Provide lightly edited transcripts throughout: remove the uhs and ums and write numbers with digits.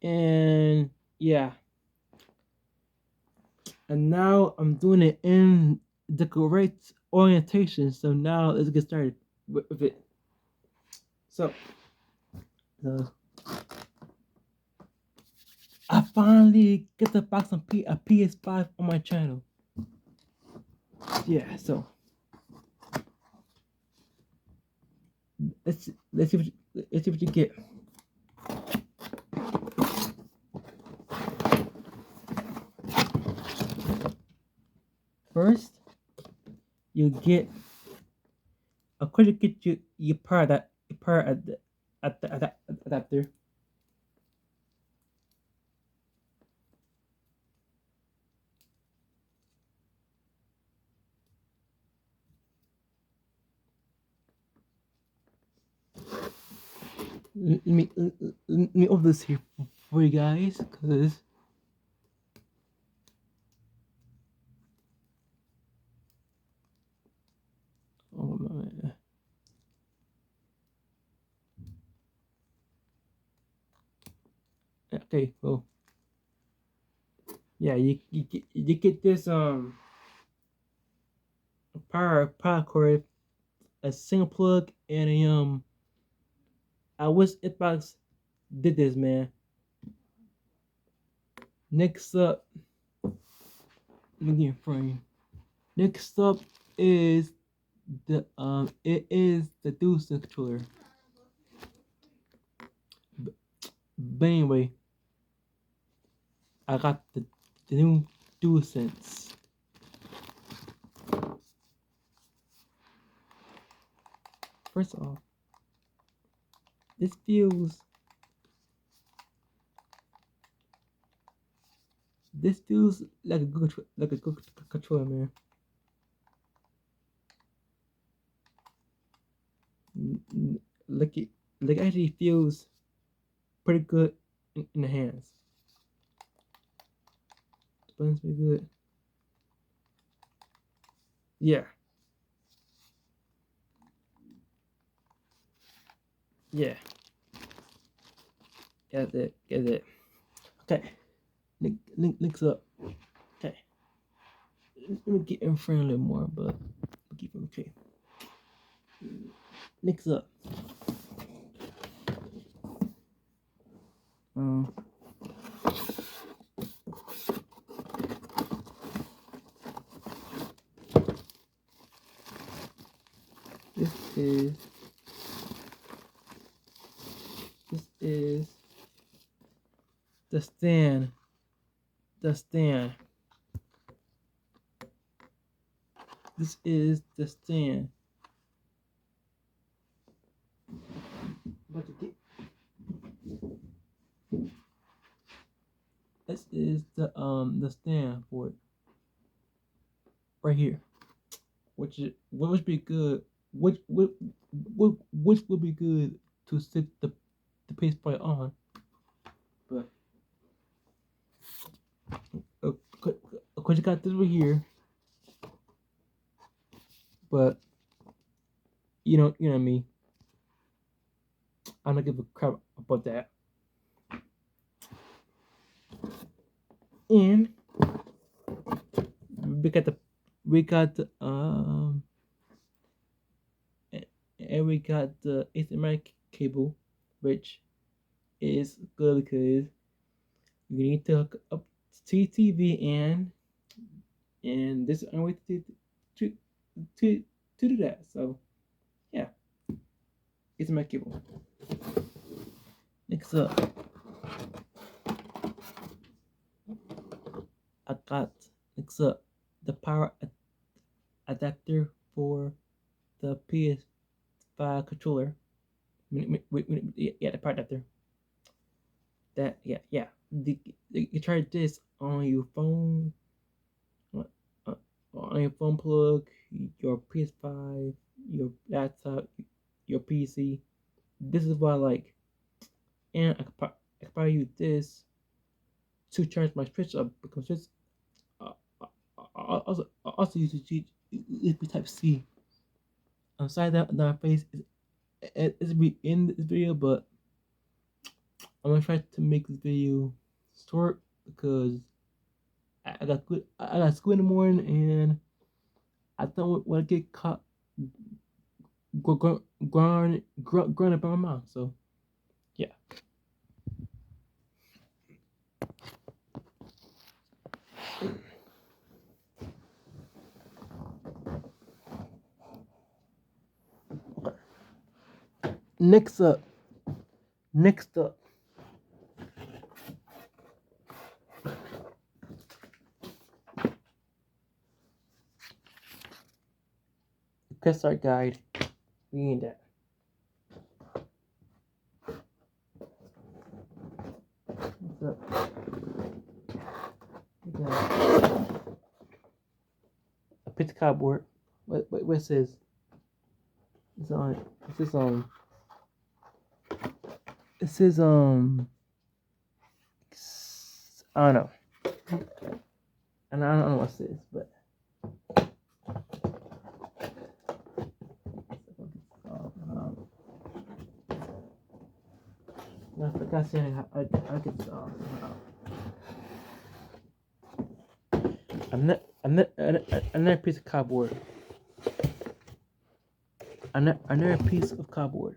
And yeah, and now I'm doing it in the correct orientation. So now let's get started with it. So, uh, I finally get to box a PS5 on my channel. Yeah, so let's see let's see what you get. First, you get of course you get your power adapter. Let me open this here for you guys, cause oh my. Okay, well, yeah, you get this power cord, a single plug, and a I wish Xbox did this, man. Next up, let me get in front of you. Next up is the dual controller. But anyway, I got the new DualSense. First off, this feels this feels like a good controller, man. Like it actually feels pretty good in the hands. The buttons pretty good. Yeah, yeah, got it, got it. Okay, links up. Okay, let me get in front a little more, but we'll keep it okay. Links up. Um, this is this is the stand. The stand. This is the stand. About to get. This is the stand for it right here, which would be good. Which would be good to stick the pace plate on, but of course you got this right here, but you know what I mean. I'm not give a crap about that. And we got the we got the and we got the HDMI cable, which is good because you need to hook up to TV and this is the only way to to to do that. So yeah, HDMI cable. Next up, I got next up the power adapter for the PS5 controller. Yeah, the power adapter. That yeah. You try this on your phone, uh, uh, on your phone plug, your PS5, your laptop, your PC. This is what I like, and I could probably use this to charge my Switch up because Switch uh, also uses USB Type C. I'm sorry that my face is be in this video, but I'm gonna try to make this video short because I got school in the morning and I don't want to get caught growing up by my mom. So yeah. Next up. Next up. Quest art guide. We need that. What's up? We got a pizza cardboard. What says? It's on. It says It says I don't know. And I don't know what it says, but I forgot saying I get this off. Another piece of cardboard. Another piece of cardboard.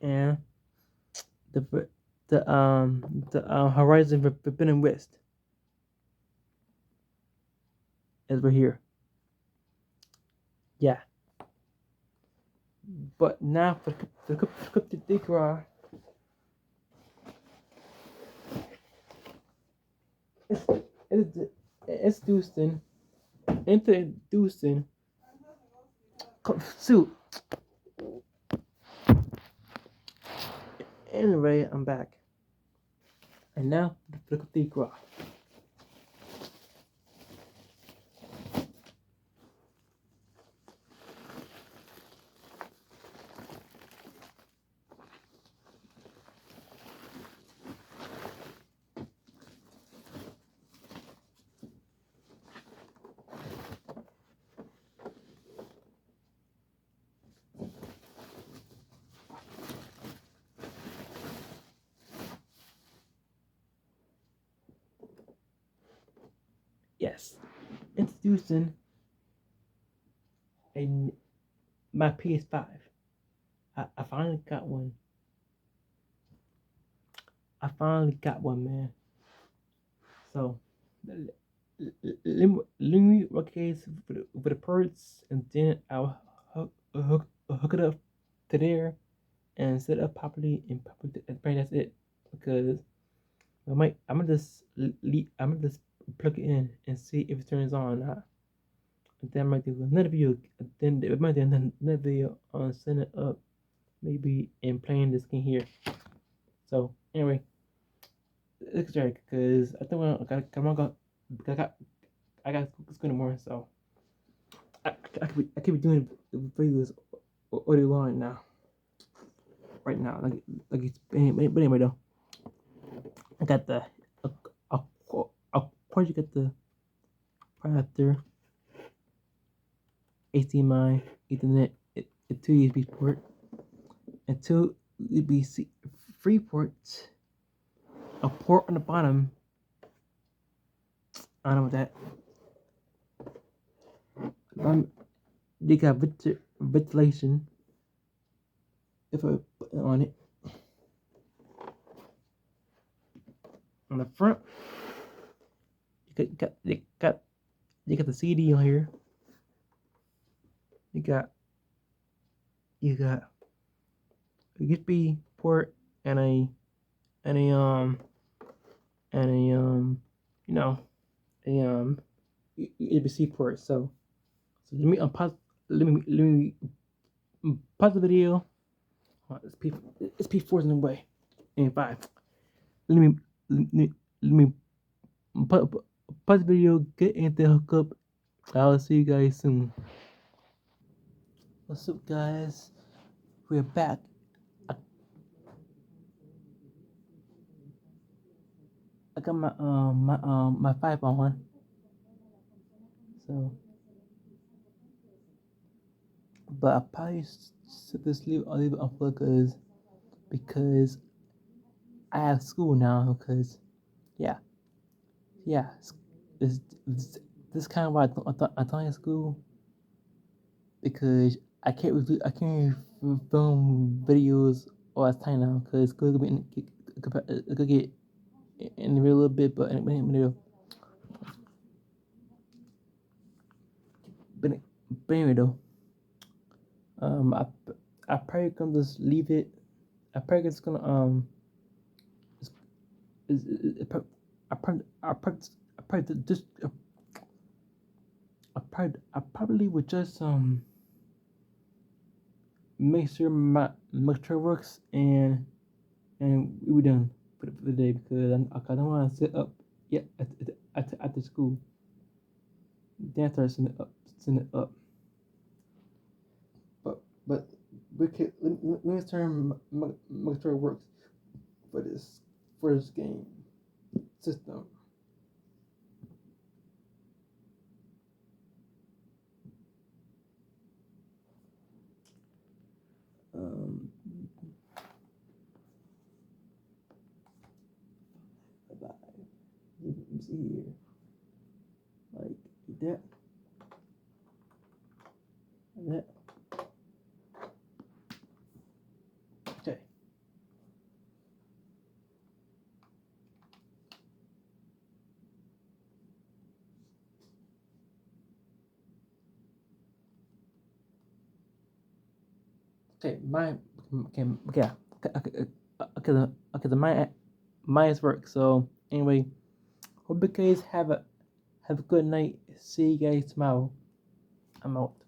And the Horizon Forbidden West is right here. Yeah. But now for the scripted decry, it's introducing suit. Anyway, I'm back. And now for the scripted decry. Yes, introducing my PS5. I finally got one. I finally got one, man. So let me work case for the parts, and then I'll hook it up to there and set it up properly and probably that's it. Because I'm gonna just plug it in and see if it turns on or not. And then I might do another video. Then it might do another video on setting it up, maybe and playing this game here. So anyway, it's Jared because I think I got school in the morning, so I could be doing videos all day long now. Right now, like it's but anyway though, I got the of course you get the adapter, HDMI, Ethernet, two USB port, and two USB-C 3 ports, a port on the bottom. I don't know what that. They got ventilation. If I put it on it, on the front, you got the CD on here. You got a USB port and a USB-C port. So let me pause the video. It's P4's in the way. And 5. Let me let me put, put the video, get anything hook up. I'll see you guys soon. What's up, guys? We're back. I got my 5 on, so but I probably should just leave. I'll leave it on full because I have school now. Because yeah, yeah, this this kind of why I thought in school because I can't film videos all the time now because school could get in a little bit, but but, but anyway though, um, I I probably gonna just leave it. I probably just gonna is, I probably just I probably would just make sure my mixture works and we were done for the day because I don't want to sit up yet at the school. Then I start sitting it up. But but we can let me turn mixture works for this game system. Um, let me see here. Like that, that. Okay. Okay. My okay. Okay. Okay. Okay. Mine is work. So anyway, hope you guys have a good night. See you guys tomorrow. I'm out.